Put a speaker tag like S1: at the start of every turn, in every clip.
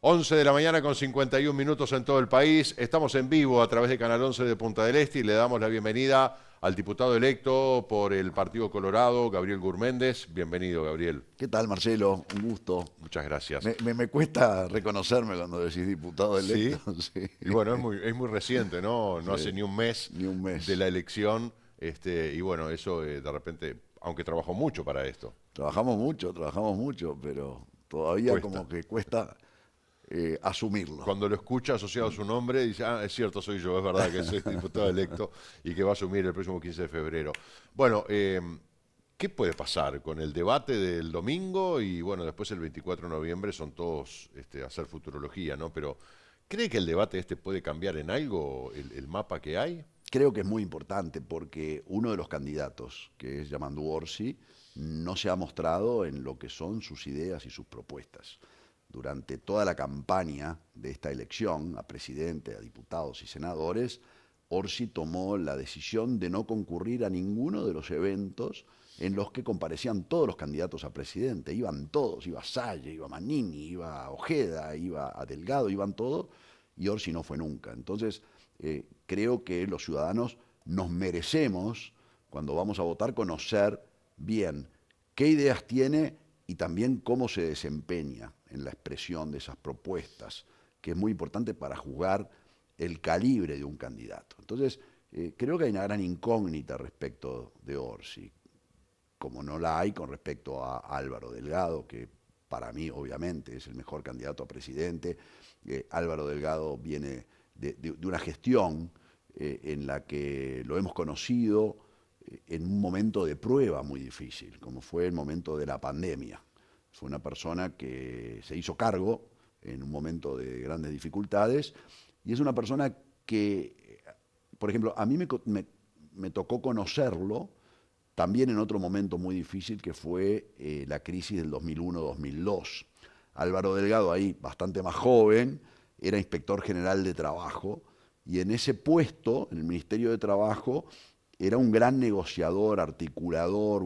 S1: 11 de la mañana con 51 minutos en todo el país. Estamos en vivo a través de Canal 11 de Punta del Este y le damos la bienvenida al diputado electo por el Partido Colorado, Gabriel Gurméndez. Bienvenido, Gabriel.
S2: ¿Qué tal, Marcelo? Un gusto.
S1: Muchas gracias.
S2: Me cuesta reconocerme cuando decís diputado
S1: Sí,
S2: electo. Sí,
S1: y bueno, es muy reciente, ¿no? No hace
S2: sí,
S1: ni un mes
S2: ni un mes.
S1: de la elección. Y bueno, eso de repente, aunque trabajó mucho para esto,
S2: Trabajamos mucho, pero todavía
S1: cuesta.
S2: como que cuesta asumirlo.
S1: Cuando lo escucha asociado a su nombre, dice, ah, es cierto, soy yo, es verdad que soy diputado electo y que va a asumir el próximo 15 de febrero. Bueno, ¿qué puede pasar con el debate del domingo? Y bueno, después el 24 de noviembre son todos hacer futurología, ¿no? Pero, ¿cree que el debate puede cambiar en algo el mapa que hay?
S2: Creo que es muy importante porque uno de los candidatos, que es Yamandu Orsi, no se ha mostrado en lo que son sus ideas y sus propuestas. Durante toda la campaña de esta elección a presidente, a diputados y senadores, Orsi tomó la decisión de no concurrir a ninguno de los eventos en los que comparecían todos los candidatos a presidente. Iban todos, iba Salle, iba Manini, iba Ojeda, iba a Delgado, iban todos, y Orsi no fue nunca. Entonces, creo que los ciudadanos nos merecemos, cuando vamos a votar, conocer bien qué ideas tiene y también cómo se desempeña en la expresión de esas propuestas, que es muy importante para juzgar el calibre de un candidato. Entonces, creo que hay una gran incógnita respecto de Orsi, como no la hay con respecto a Álvaro Delgado, que para mí obviamente es el mejor candidato a presidente. Álvaro Delgado viene de una gestión en la que lo hemos conocido en un momento de prueba muy difícil, como fue el momento de la pandemia. Fue una persona que se hizo cargo en un momento de grandes dificultades y es una persona que, por ejemplo, a mí me tocó conocerlo también en otro momento muy difícil que fue la crisis del 2001-2002. Álvaro Delgado, ahí bastante más joven, era inspector general de trabajo y en ese puesto, en el Ministerio de Trabajo, era un gran negociador, articulador,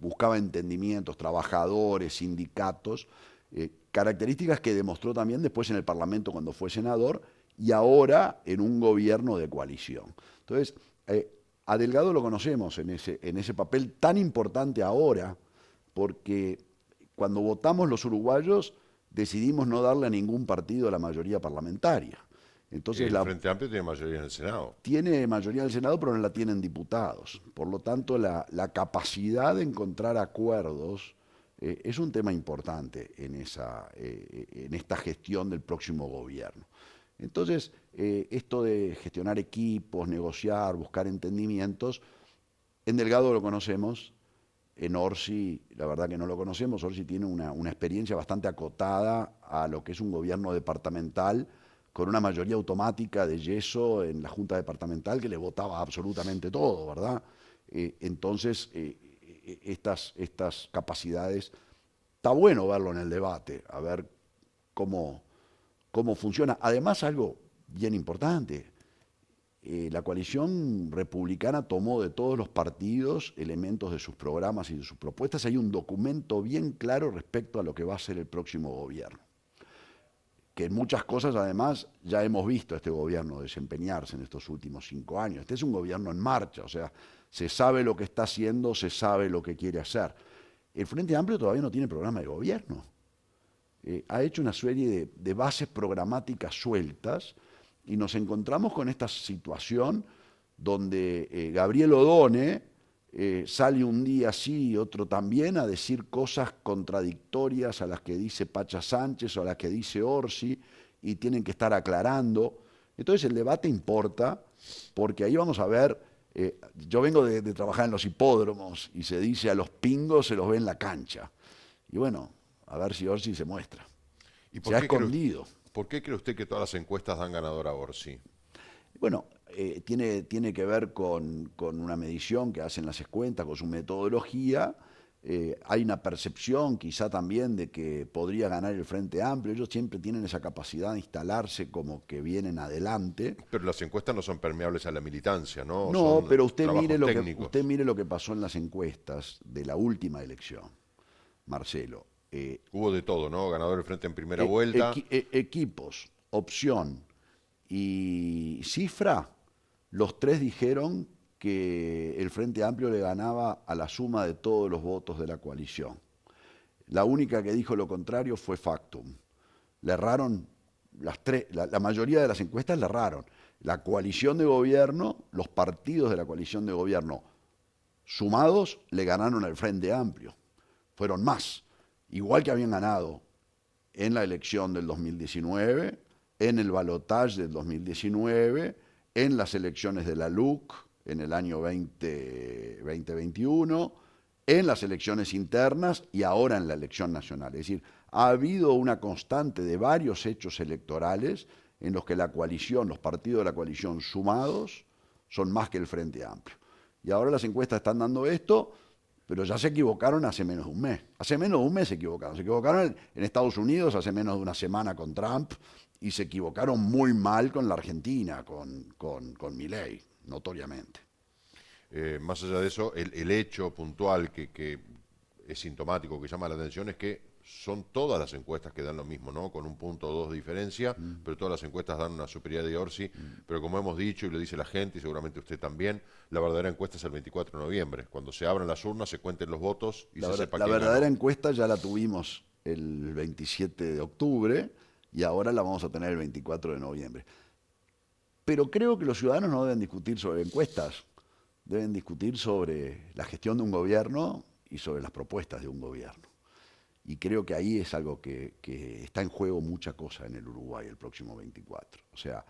S2: buscaba entendimientos, trabajadores, sindicatos, características que demostró también después en el Parlamento cuando fue senador y ahora en un gobierno de coalición. Entonces, a Delgado lo conocemos en ese papel tan importante ahora, porque cuando votamos los uruguayos decidimos no darle a ningún partido la mayoría parlamentaria. Entonces
S1: El Frente Amplio tiene mayoría en el Senado.
S2: tiene mayoría del Senado, pero no la tienen diputados. Por lo tanto, la capacidad de encontrar acuerdos es un tema importante en esta gestión del próximo gobierno. Entonces, esto de gestionar equipos, negociar, buscar entendimientos, en Delgado lo conocemos, en Orsi la verdad que no lo conocemos. Orsi tiene una experiencia bastante acotada a lo que es un gobierno departamental con una mayoría automática de yeso en la Junta Departamental que le votaba absolutamente todo, ¿verdad? Entonces, estas capacidades, está bueno verlo en el debate, a ver cómo funciona. Además, algo bien importante, la coalición republicana tomó de todos los partidos elementos de sus programas y de sus propuestas. Hay un documento bien claro respecto a lo que va a ser el próximo gobierno, que en muchas cosas además ya hemos visto a este gobierno desempeñarse en estos últimos 5 años. Este es un gobierno en marcha, o sea, se sabe lo que está haciendo, se sabe lo que quiere hacer. El Frente Amplio todavía no tiene programa de gobierno. Ha hecho una serie de bases programáticas sueltas y nos encontramos con esta situación donde Gabriel Odone sale un día sí y otro también a decir cosas contradictorias a las que dice Pacha Sánchez o a las que dice Orsi y tienen que estar aclarando. Entonces el debate importa porque ahí vamos a ver, yo vengo de trabajar en los hipódromos y se dice a los pingos se los ve en la cancha. Y bueno, a ver si Orsi se muestra.
S1: ¿Y
S2: Se ha escondido.
S1: por qué cree usted que todas las encuestas dan ganador a Orsi?
S2: Bueno, tiene que ver con una medición que hacen las cuentas, con su metodología. Hay una percepción quizá también de que podría ganar el Frente Amplio. Ellos siempre tienen esa capacidad de instalarse como que vienen adelante.
S1: Pero las encuestas no son permeables a la militancia, ¿no?
S2: No,
S1: Son
S2: pero
S1: trabajos técnicos.
S2: usted mire lo que pasó en las encuestas de la última elección, Marcelo.
S1: Hubo de todo, ¿no? Ganador del frente en primera vuelta.
S2: Equipos, opción y cifra, los tres dijeron que el Frente Amplio le ganaba a la suma de todos los votos de la coalición. La única que dijo lo contrario fue Factum. Le erraron la mayoría de las encuestas le erraron. La coalición de gobierno, los partidos de la coalición de gobierno sumados le ganaron al Frente Amplio. Fueron más, igual que habían ganado en la elección del 2019, en el balotaje del 2019, en las elecciones de la LUC en el año 2021, en las elecciones internas y ahora en la elección nacional. Es decir, ha habido una constante de varios hechos electorales en los que la coalición, los partidos de la coalición sumados, son más que el Frente Amplio. Y ahora las encuestas están dando esto, pero ya se equivocaron hace menos de un mes. Hace menos de un mes se equivocaron. Se equivocaron en Estados Unidos hace menos de una semana con Trump y se equivocaron muy mal con la Argentina, con Milei, notoriamente.
S1: Más allá de eso, el hecho puntual que es sintomático, que llama la atención, es que son todas las encuestas que dan lo mismo, ¿no? Con un punto o dos de diferencia, pero todas las encuestas dan una superioridad de Orsi. Pero como hemos dicho y lo dice la gente, y seguramente usted también, la verdadera encuesta es el 24 de noviembre. Cuando se abran las urnas, se cuenten los votos y se sepa quién
S2: La verdadera
S1: ganó.
S2: encuesta ya la tuvimos el 27 de octubre y ahora la vamos a tener el 24 de noviembre. Pero creo que los ciudadanos no deben discutir sobre encuestas, deben discutir sobre la gestión de un gobierno y sobre las propuestas de un gobierno. Y creo que ahí es algo que está en juego mucha cosa en el Uruguay el próximo 24. O sea,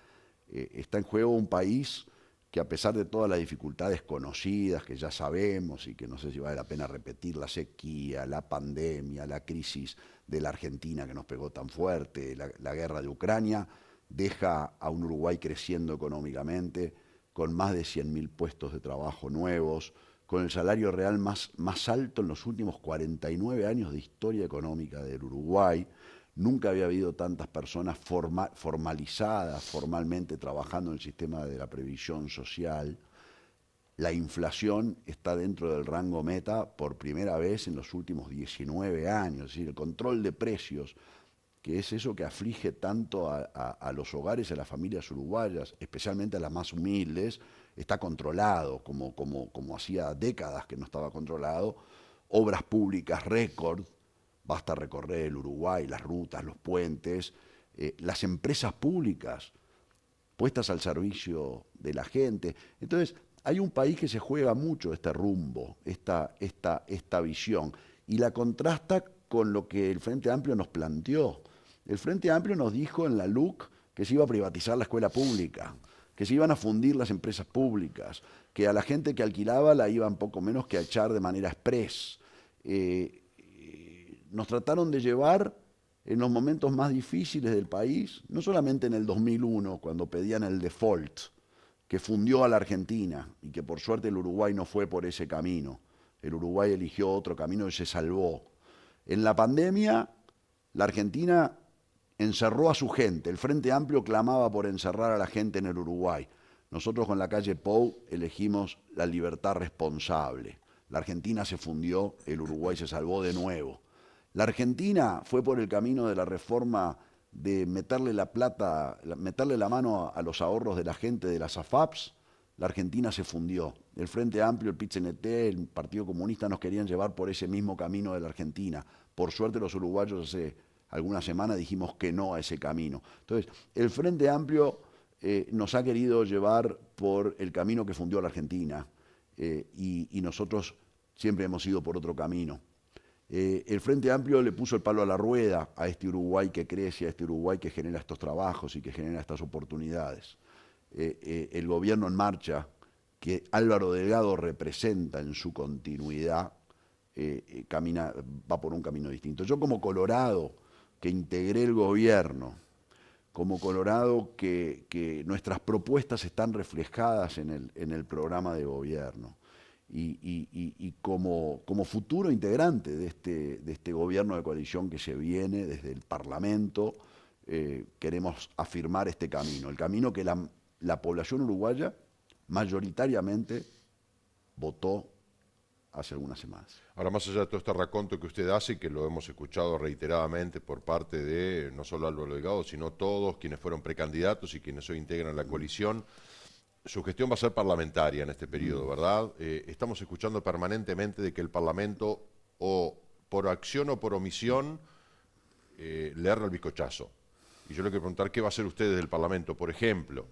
S2: está en juego un país que a pesar de todas las dificultades conocidas, que ya sabemos y que no sé si vale la pena repetir, la sequía, la pandemia, la crisis de la Argentina que nos pegó tan fuerte, la guerra de Ucrania, deja a un Uruguay creciendo económicamente, con más de 100.000 puestos de trabajo nuevos, con el salario real más alto en los últimos 49 años de historia económica del Uruguay. Nunca había habido tantas personas formalizadas, formalmente trabajando en el sistema de la previsión social. La inflación está dentro del rango meta por primera vez en los últimos 19 años. Es decir, el control de precios, que es eso que aflige tanto a los hogares, a las familias uruguayas, especialmente a las más humildes, está controlado, como hacía décadas que no estaba controlado. Obras públicas récord, basta recorrer el Uruguay, las rutas, los puentes, las empresas públicas puestas al servicio de la gente. Entonces, hay un país que se juega mucho este rumbo, esta visión, y la contrasta con lo que el Frente Amplio nos planteó. El Frente Amplio nos dijo en la LUC que se iba a privatizar la escuela pública, que se iban a fundir las empresas públicas, que a la gente que alquilaba la iban poco menos que a echar de manera express. Nos trataron de llevar en los momentos más difíciles del país, no solamente en el 2001, cuando pedían el default, que fundió a la Argentina y que por suerte el Uruguay no fue por ese camino. El Uruguay eligió otro camino y se salvó. En la pandemia, la Argentina encerró a su gente. El Frente Amplio clamaba por encerrar a la gente en el Uruguay. Nosotros con la calle Pou elegimos la libertad responsable. La Argentina se fundió, el Uruguay se salvó de nuevo. La Argentina fue por el camino de la reforma de meterle la mano a los ahorros de la gente de las AFAPs. La Argentina se fundió. El Frente Amplio, el PIT-CNT, el Partido Comunista nos querían llevar por ese mismo camino de la Argentina. Por suerte los uruguayos hace algunas semanas dijimos que no a ese camino. Entonces, el Frente Amplio nos ha querido llevar por el camino que fundió la Argentina y nosotros siempre hemos ido por otro camino. El Frente Amplio le puso el palo a la rueda a este Uruguay que crece, a este Uruguay que genera estos trabajos y que genera estas oportunidades. El gobierno en marcha, que Álvaro Delgado representa en su continuidad, va por un camino distinto. Yo como colorado que integré el gobierno, como colorado que nuestras propuestas están reflejadas en el programa de gobierno, y como futuro integrante de este gobierno de coalición que se viene desde el Parlamento, queremos afirmar este camino, el camino que la población uruguaya mayoritariamente votó hace algunas semanas.
S1: Ahora, más allá de todo este raconto que usted hace, y que lo hemos escuchado reiteradamente por parte de no solo Álvaro Delgado, sino todos quienes fueron precandidatos y quienes hoy integran la coalición, su gestión va a ser parlamentaria en este periodo, ¿verdad? Estamos escuchando permanentemente de que el Parlamento, o por acción o por omisión, le erra el bizcochazo. Y yo le quiero preguntar qué va a hacer usted desde el Parlamento, por ejemplo,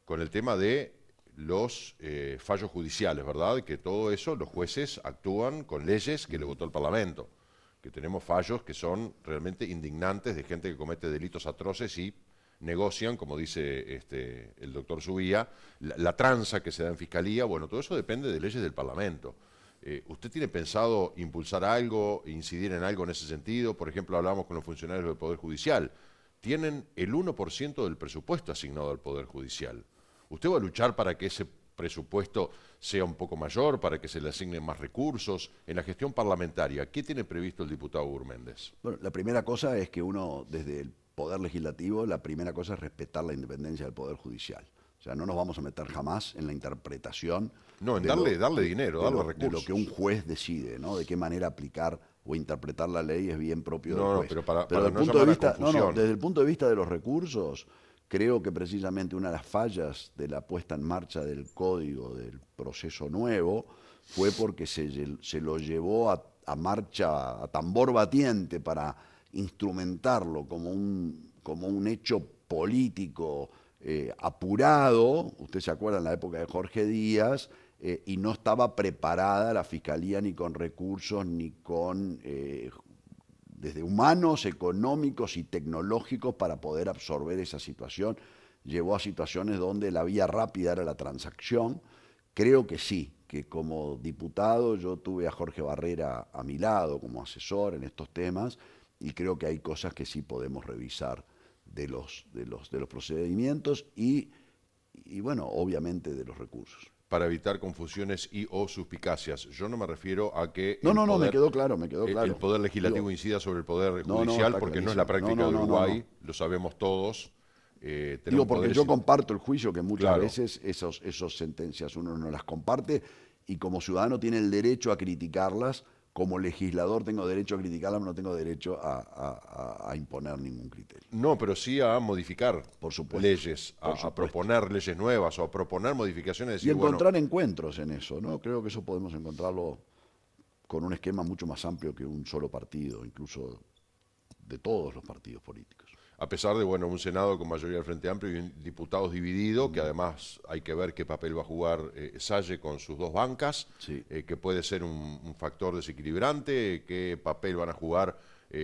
S1: con el tema de los fallos judiciales, ¿verdad? Que todo eso, los jueces actúan con leyes que le votó el Parlamento. Que tenemos fallos que son realmente indignantes de gente que comete delitos atroces y negocian, como dice el doctor Subía, la tranza que se da en Fiscalía. Bueno, todo eso depende de leyes del Parlamento. ¿Usted tiene pensado impulsar algo, incidir en algo en ese sentido? Por ejemplo, hablamos con los funcionarios del Poder Judicial. Tienen el 1% del presupuesto asignado al Poder Judicial. ¿Usted va a luchar para que ese presupuesto sea un poco mayor, para que se le asignen más recursos? En la gestión parlamentaria, ¿qué tiene previsto el diputado Gurméndez?
S2: Bueno, la primera cosa es que uno, desde el Poder Legislativo, la primera cosa es respetar la independencia del Poder Judicial. O sea, no nos vamos a meter jamás en la interpretación.
S1: No, en darle dinero, darle recursos.
S2: De lo que un juez decide, ¿no? De qué manera aplicar o interpretar la ley es bien propio del juez.
S1: Pero para
S2: desde
S1: no llamar a confusión.
S2: desde el punto de vista de los recursos, creo que precisamente una de las fallas de la puesta en marcha del código del proceso nuevo fue porque se lo llevó a marcha, a tambor batiente, para instrumentarlo como un hecho político apurado. Usted se acuerda en la época de Jorge Díaz, y no estaba preparada la Fiscalía ni con recursos, ni con desde humanos, económicos y tecnológicos para poder absorber esa situación. Llevó a situaciones donde la vía rápida era la transacción. Creo que sí, que como diputado yo tuve a Jorge Barrera a mi lado como asesor en estos temas, y creo que hay cosas que sí podemos revisar de los procedimientos y bueno, obviamente de los recursos.
S1: Para evitar confusiones y o suspicacias. Yo no me refiero a que
S2: me quedó claro.
S1: El Poder Legislativo incida sobre el Poder Judicial, porque no es la práctica de Uruguay, lo sabemos todos.
S2: Porque yo comparto el juicio que muchas veces esas sentencias uno no las comparte, y como ciudadano tiene el derecho a criticarlas. Como legislador tengo derecho a criticarlas, no tengo derecho a imponer ningún criterio.
S1: No, pero sí a modificar leyes,
S2: a
S1: proponer leyes nuevas o a proponer modificaciones. Decir,
S2: y encontrar encuentros en eso, ¿no? Creo que eso podemos encontrarlo con un esquema mucho más amplio que un solo partido, incluso de todos los partidos políticos.
S1: A pesar de un Senado con mayoría del Frente Amplio y diputados divididos, que además hay que ver qué papel va a jugar Salle con sus dos bancas, que puede ser un factor desequilibrante, qué papel van a jugar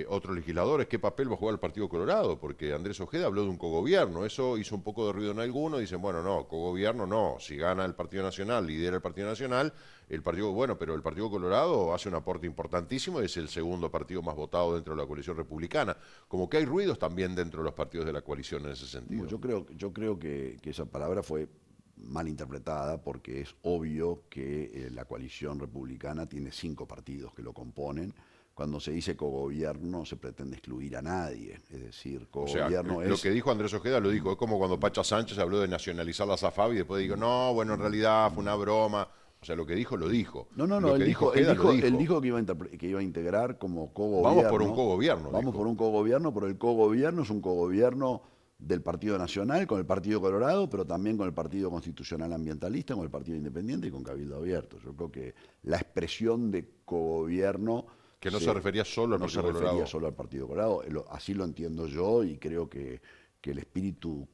S1: otros legisladores, qué papel va a jugar el Partido Colorado, porque Andrés Ojeda habló de un cogobierno. Eso hizo un poco de ruido en algunos. Dicen, no, cogobierno no, si gana el Partido Nacional, lidera el Partido Nacional, pero el Partido Colorado hace un aporte importantísimo y es el segundo partido más votado dentro de la coalición republicana. Como que hay ruidos también dentro de los partidos de la coalición en ese sentido.
S2: Yo creo que esa palabra fue mal interpretada, porque es obvio que la coalición republicana tiene 5 partidos que lo componen. Cuando se dice cogobierno se pretende excluir a nadie, es decir, cogobierno
S1: Lo que dijo Andrés Ojeda lo dijo, es como cuando Pacha Sánchez habló de nacionalizar la SAFAB y después dijo, en realidad fue una broma. O sea, lo que dijo, lo dijo.
S2: Él dijo que iba a integrar como cogobierno.
S1: Vamos por un cogobierno.
S2: Por un cogobierno, pero el cogobierno es un cogobierno del Partido Nacional con el Partido Colorado, pero también con el Partido Constitucional Ambientalista, con el Partido Independiente y con Cabildo Abierto. Yo creo que la expresión de cogobierno...
S1: Que no se refería solo al Partido Colorado.
S2: No se refería solo al Partido Colorado, así lo entiendo yo, y creo que el espíritu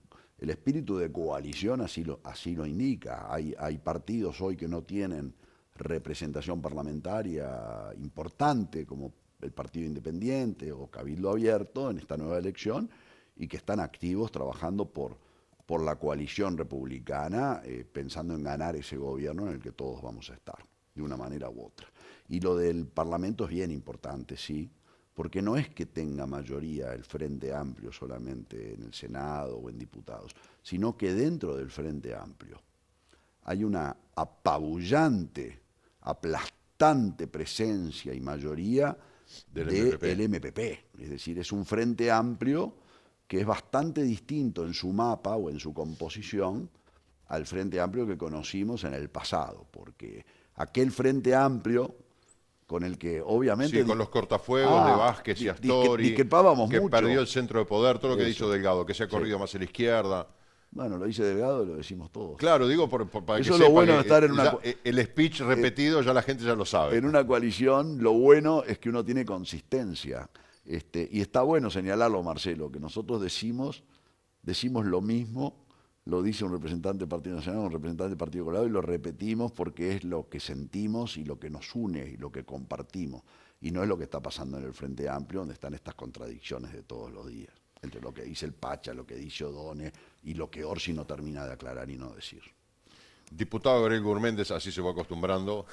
S2: de coalición así lo indica. Hay partidos hoy que no tienen representación parlamentaria importante, como el Partido Independiente o Cabildo Abierto en esta nueva elección, y que están activos trabajando por la coalición republicana, pensando en ganar ese gobierno en el que todos vamos a estar, de una manera u otra. Y lo del Parlamento es bien importante, sí, porque no es que tenga mayoría el Frente Amplio solamente en el Senado o en diputados, sino que dentro del Frente Amplio hay una apabullante, aplastante presencia y mayoría del MPP. Es decir, es un Frente Amplio que es bastante distinto en su mapa o en su composición al Frente Amplio que conocimos en el pasado, porque aquel Frente Amplio con el que obviamente...
S1: Sí, con los cortafuegos de Vázquez y Astori,
S2: discrepábamos
S1: que
S2: mucho.
S1: perdió el centro de poder, todo lo que ha
S2: Eso.
S1: dicho Delgado, que se ha corrido más a la izquierda.
S2: Bueno, lo dice Delgado y lo decimos todos.
S1: Claro, digo para
S2: Eso
S1: que
S2: es lo
S1: sepa
S2: bueno
S1: que
S2: de estar en una...
S1: el speech repetido ya la gente ya lo sabe.
S2: En una coalición lo bueno es que uno tiene consistencia. Y está bueno señalarlo, Marcelo, que nosotros decimos lo mismo, lo dice un representante del Partido Nacional, un representante del Partido Colorado, y lo repetimos porque es lo que sentimos y lo que nos une y lo que compartimos. Y no es lo que está pasando en el Frente Amplio, donde están estas contradicciones de todos los días, entre lo que dice el Pacha, lo que dice O'Donnell y lo que Orsi no termina de aclarar y no decir.
S1: Diputado Gabriel Gurméndez, así se va acostumbrando.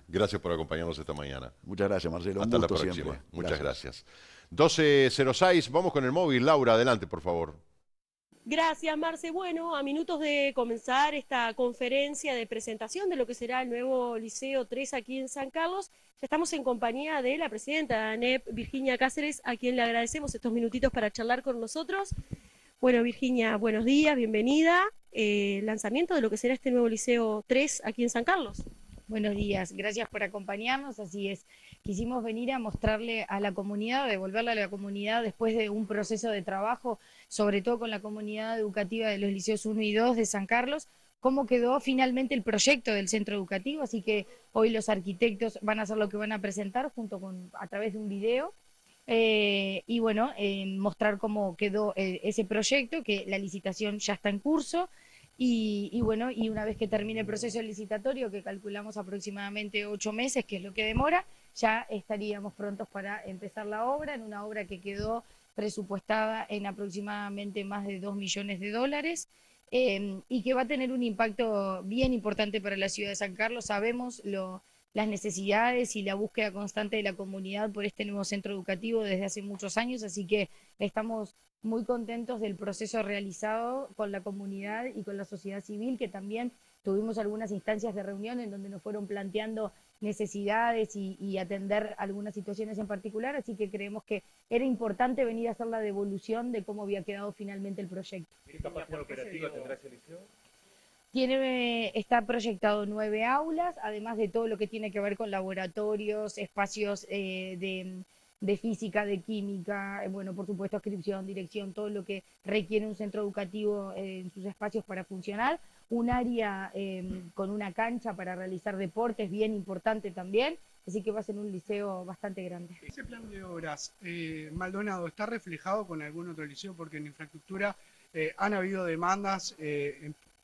S1: Gracias por acompañarnos esta mañana.
S2: Muchas gracias, Marcelo.
S1: Hasta
S2: un
S1: la
S2: gusto
S1: próxima.
S2: siempre.
S1: Muchas gracias. 12:06, vamos con el móvil. Laura, adelante, por favor.
S3: Gracias, Marce. Bueno, a minutos de comenzar esta conferencia de presentación de lo que será el nuevo Liceo 3 aquí en San Carlos, ya estamos en compañía de la presidenta de ANEP, Virginia Cáceres, a quien le agradecemos estos minutitos para charlar con nosotros. Bueno, Virginia, buenos días, bienvenida. Lanzamiento de lo que será este nuevo Liceo 3 aquí en San Carlos.
S4: Buenos días, gracias por acompañarnos, así es. Quisimos venir a mostrarle a la comunidad, devolverle a la comunidad después de un proceso de trabajo, sobre todo con la comunidad educativa de los liceos 1 y 2 de San Carlos, cómo quedó finalmente el proyecto del centro educativo, así que hoy los arquitectos van a hacer lo que van a presentar a través de un video. Y bueno, mostrar cómo quedó ese proyecto, que la licitación ya está en curso. Y bueno, y una vez que termine el proceso licitatorio, que calculamos aproximadamente 8 meses, que es lo que demora, ya estaríamos prontos para empezar la obra, en una obra que quedó presupuestada en aproximadamente más de $2 millones, y que va a tener un impacto bien importante para la ciudad de San Carlos. Sabemos las necesidades y la búsqueda constante de la comunidad por este nuevo centro educativo desde hace muchos años, así que estamos muy contentos del proceso realizado con la comunidad y con la sociedad civil, que también tuvimos algunas instancias de reunión en donde nos fueron planteando necesidades y atender algunas situaciones en particular, así que creemos que era importante venir a hacer la devolución de cómo había quedado finalmente el proyecto.
S5: ¿Qué capacidad operativa tendrá ese liceo?
S4: Está proyectado 9 aulas, además de todo lo que tiene que ver con laboratorios, espacios de física, de química, bueno, por supuesto, inscripción, dirección, todo lo que requiere un centro educativo en sus espacios para funcionar. Un área con una cancha para realizar deportes, bien importante también, así que va a ser un liceo bastante grande.
S5: Ese plan de obras, Maldonado, ¿está reflejado con algún otro liceo? Porque en infraestructura han habido demandas,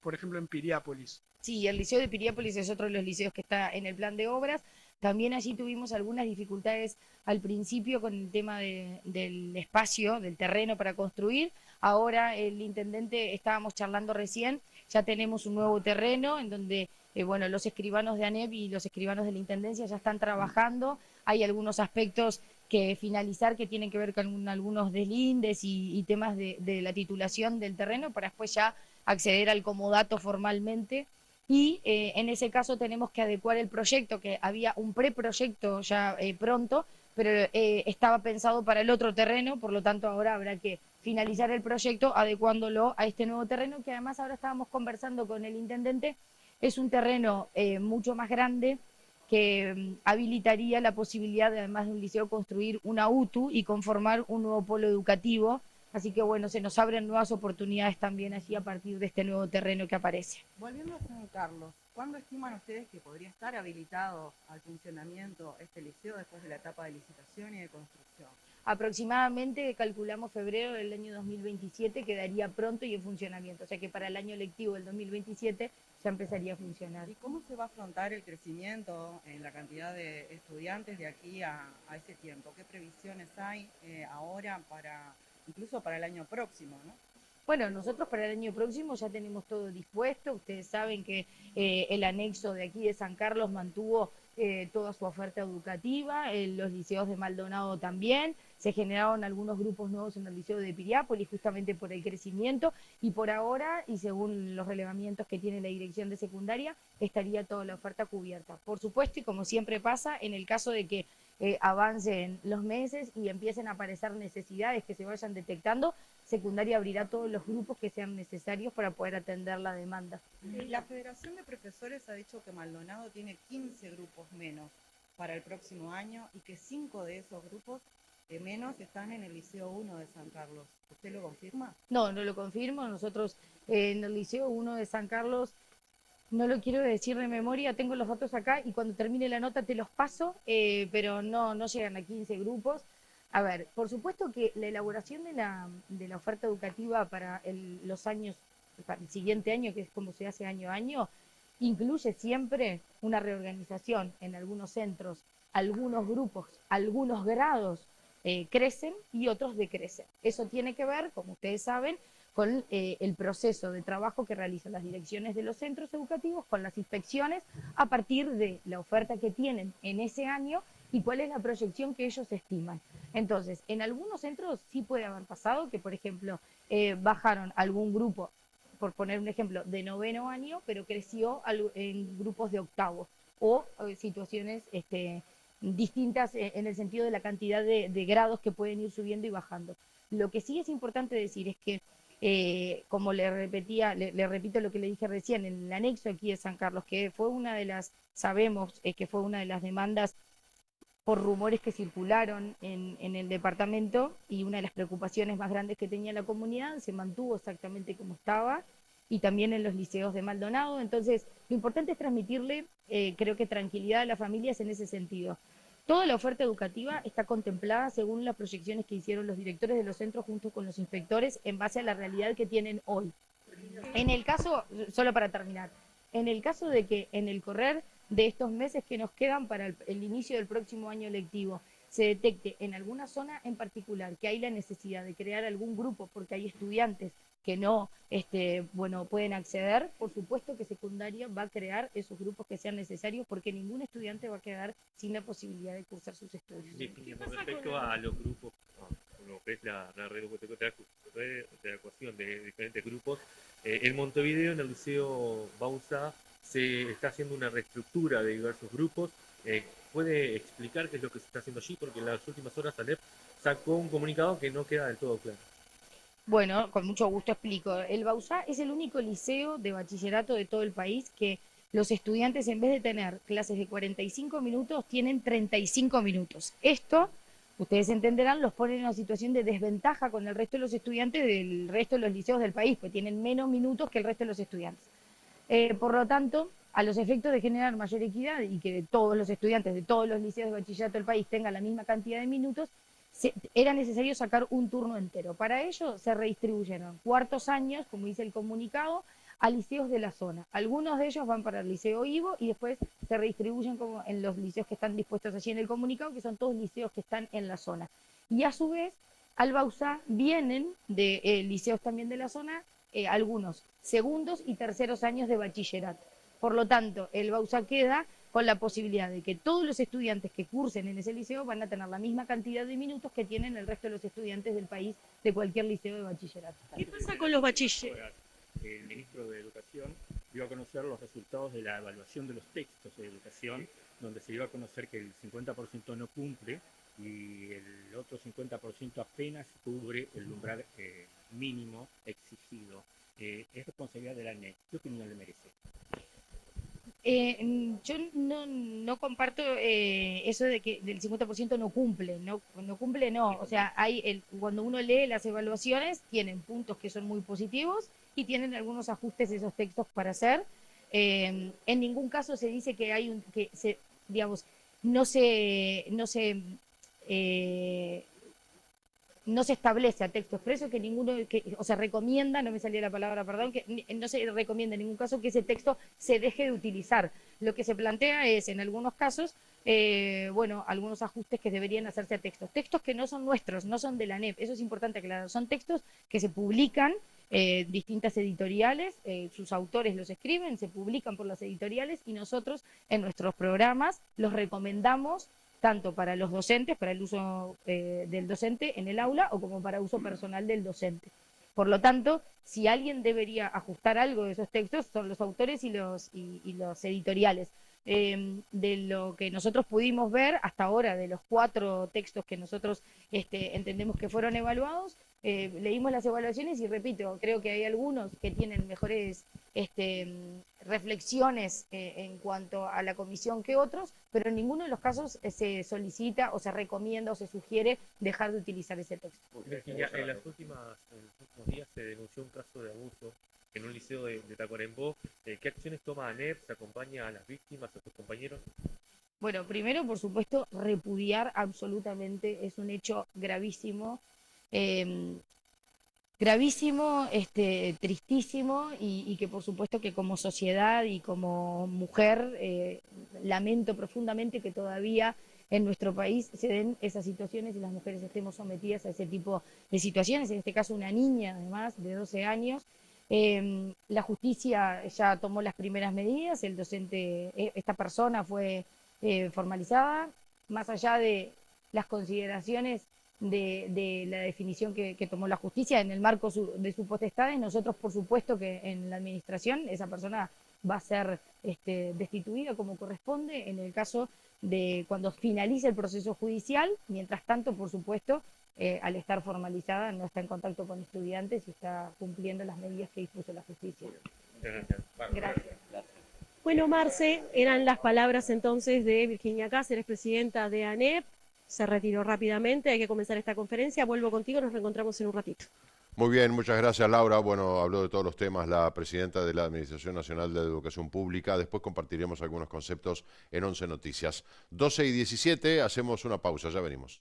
S5: por ejemplo, en Piriápolis.
S4: Sí, el liceo de Piriápolis es otro de los liceos que está en el plan de obras. También allí tuvimos algunas dificultades al principio con el tema del espacio, del terreno para construir. Ahora el intendente, estábamos charlando recién, ya tenemos un nuevo terreno en donde bueno, los escribanos de ANEP y los escribanos de la Intendencia ya están trabajando. Hay algunos aspectos que finalizar que tienen que ver con algunos deslindes y temas de la titulación del terreno para después ya acceder al comodato formalmente. Y en ese caso tenemos que adecuar el proyecto, que había un preproyecto ya pronto, pero estaba pensado para el otro terreno, por lo tanto ahora habrá que finalizar el proyecto adecuándolo a este nuevo terreno, que además ahora estábamos conversando con el intendente. Es un terreno mucho más grande que habilitaría la posibilidad de, además de un liceo, construir una UTU y conformar un nuevo polo educativo. Así que bueno, se nos abren nuevas oportunidades también allí a partir de este nuevo terreno que aparece.
S6: Volviendo a San Carlos, ¿cuándo estiman ustedes que podría estar habilitado al funcionamiento este liceo después de la etapa de licitación y de construcción?
S4: Aproximadamente, calculamos febrero del año 2027, quedaría pronto y en funcionamiento. O sea que para el año lectivo del 2027 ya empezaría a funcionar.
S6: ¿Y cómo se va a afrontar el crecimiento en la cantidad de estudiantes de aquí a ese tiempo? ¿Qué previsiones hay ahora incluso para el año próximo, ¿no?
S4: Bueno, nosotros para el año próximo ya tenemos todo dispuesto. Ustedes saben que el anexo de aquí de San Carlos mantuvo toda su oferta educativa, los liceos de Maldonado también. Se generaron algunos grupos nuevos en el liceo de Piriápolis justamente por el crecimiento, y por ahora, y según los relevamientos que tiene la dirección de secundaria, estaría toda la oferta cubierta. Por supuesto, y como siempre pasa, en el caso de que avancen los meses y empiecen a aparecer necesidades que se vayan detectando, secundaria abrirá todos los grupos que sean necesarios para poder atender la demanda.
S6: La Federación de Profesores ha dicho que Maldonado tiene 15 grupos menos para el próximo año y que 5 de esos grupos menos están en el Liceo 1 de San Carlos. ¿Usted lo confirma?
S4: No, no lo confirmo. Nosotros en el Liceo 1 de San Carlos, no lo quiero decir de memoria, tengo los datos acá y cuando termine la nota te los paso, pero no llegan a 15 grupos. A ver, por supuesto que la elaboración de la oferta educativa para los años, para el siguiente año, que es como se hace año a año, incluye siempre una reorganización en algunos centros, algunos grupos, algunos grados crecen y otros decrecen. Eso tiene que ver, como ustedes saben, con el proceso de trabajo que realizan las direcciones de los centros educativos, con las inspecciones, a partir de la oferta que tienen en ese año y cuál es la proyección que ellos estiman. Entonces, en algunos centros sí puede haber pasado que, por ejemplo, bajaron algún grupo, por poner un ejemplo, de noveno año, pero creció en grupos de octavo, o situaciones distintas en el sentido de la cantidad de grados que pueden ir subiendo y bajando. Lo que sí es importante decir es que, como le repetía, le repito lo que le dije recién, en el anexo aquí de San Carlos, que fue una de las, sabemos que fue una de las demandas por rumores que circularon en el departamento, y una de las preocupaciones más grandes que tenía la comunidad se mantuvo exactamente como estaba, y también en los liceos de Maldonado. Entonces, lo importante es transmitirle, creo que tranquilidad a las familias en ese sentido. Toda la oferta educativa está contemplada según las proyecciones que hicieron los directores de los centros junto con los inspectores en base a la realidad que tienen hoy. En el caso, solo para terminar, en el caso de que en el correr de estos meses que nos quedan para el inicio del próximo año lectivo se detecte en alguna zona en particular que hay la necesidad de crear algún grupo porque hay estudiantes que no pueden acceder, por supuesto que secundaria va a crear esos grupos que sean necesarios, porque ningún estudiante va a quedar sin la posibilidad de cursar sus estudios.
S7: Sí, con respecto a los grupos, lo que es la reecuación de diferentes grupos, en Montevideo, en el Liceo Bauzá, se está haciendo una reestructura de diversos grupos. ¿Puede explicar qué es lo que se está haciendo allí? Porque en las últimas horas ANEP sacó un comunicado que no queda del todo claro.
S4: Bueno, con mucho gusto explico. El Bauzá es el único liceo de bachillerato de todo el país que los estudiantes, en vez de tener clases de 45 minutos, tienen 35 minutos. Esto, ustedes entenderán, los pone en una situación de desventaja con el resto de los estudiantes del resto de los liceos del país, pues tienen menos minutos que el resto de los estudiantes. Por lo tanto, a los efectos de generar mayor equidad y que todos los estudiantes de todos los liceos de bachillerato del país tengan la misma cantidad de minutos, era necesario sacar un turno entero. Para ello se redistribuyeron cuartos años, como dice el comunicado, a liceos de la zona. Algunos de ellos van para el Liceo Ivo y después se redistribuyen como en los liceos que están dispuestos allí en el comunicado, que son todos liceos que están en la zona. Y a su vez, al Bauzá vienen de liceos también de la zona, algunos segundos y terceros años de bachillerato. Por lo tanto, el Bauzá queda con la posibilidad de que todos los estudiantes que cursen en ese liceo van a tener la misma cantidad de minutos que tienen el resto de los estudiantes del país de cualquier liceo de bachillerato.
S3: ¿Qué pasa con los bachilleres?
S7: El ministro de Educación dio a conocer los resultados de la evaluación de los textos de educación, donde se dio a conocer que el 50% no cumple y el otro 50% apenas cubre el umbral mínimo exigido. Es responsabilidad de la ANEP. ¿Qué opinión le merece?
S4: Yo no comparto eso de que del 50% no cumple, no cumple, no. O sea, cuando uno lee las evaluaciones, tienen puntos que son muy positivos y tienen algunos ajustes de esos textos para hacer. En ningún caso se dice que no se establece a texto expreso o se recomienda, no me salía la palabra, perdón, que no se recomienda en ningún caso que ese texto se deje de utilizar. Lo que se plantea es, en algunos casos, algunos ajustes que deberían hacerse a textos que no son nuestros, no son de la ANEP, eso es importante aclarar, son textos que se publican, distintas editoriales, sus autores los escriben, se publican por las editoriales y nosotros en nuestros programas los recomendamos tanto para los docentes, para el uso del docente en el aula, o como para uso personal del docente. Por lo tanto, si alguien debería ajustar algo de esos textos, son los autores y los editoriales. De lo que nosotros pudimos ver hasta ahora, de los 4 textos que nosotros entendemos que fueron evaluados, leímos las evaluaciones y repito, creo que hay algunos que tienen mejores reflexiones en cuanto a la comisión que otros, pero en ninguno de los casos se solicita o se recomienda o se sugiere dejar de utilizar ese texto.
S8: Virginia, en los últimos días se denunció un caso de abuso en un liceo de Tacuarembó. ¿Qué acciones toma ANEP? ¿Se acompaña a las víctimas, a sus compañeros?
S4: Bueno, primero, por supuesto, repudiar absolutamente, es un hecho gravísimo, gravísimo, tristísimo, y que por supuesto que como sociedad y como mujer lamento profundamente que todavía en nuestro país se den esas situaciones y las mujeres estemos sometidas a ese tipo de situaciones, en este caso una niña además de 12 años. La justicia ya tomó las primeras medidas, el docente, esta persona fue formalizada, más allá de las consideraciones de la definición que tomó la justicia en el marco de sus potestades. Nosotros, por supuesto, que en la administración esa persona va a ser destituida como corresponde en el caso de cuando finalice el proceso judicial. Mientras tanto, por supuesto, al estar formalizada no está en contacto con estudiantes y está cumpliendo las medidas que dispuso la justicia. Gracias.
S3: Bueno, Marce, eran las palabras entonces de Virginia Cáceres, presidenta de ANEP. Se retiró rápidamente, hay que comenzar esta conferencia. Vuelvo contigo, nos reencontramos en un ratito.
S1: Muy bien, muchas gracias, Laura. Bueno, habló de todos los temas la presidenta de la Administración Nacional de Educación Pública. Después compartiremos algunos conceptos en 11 Noticias. 12:17, hacemos una pausa, ya venimos.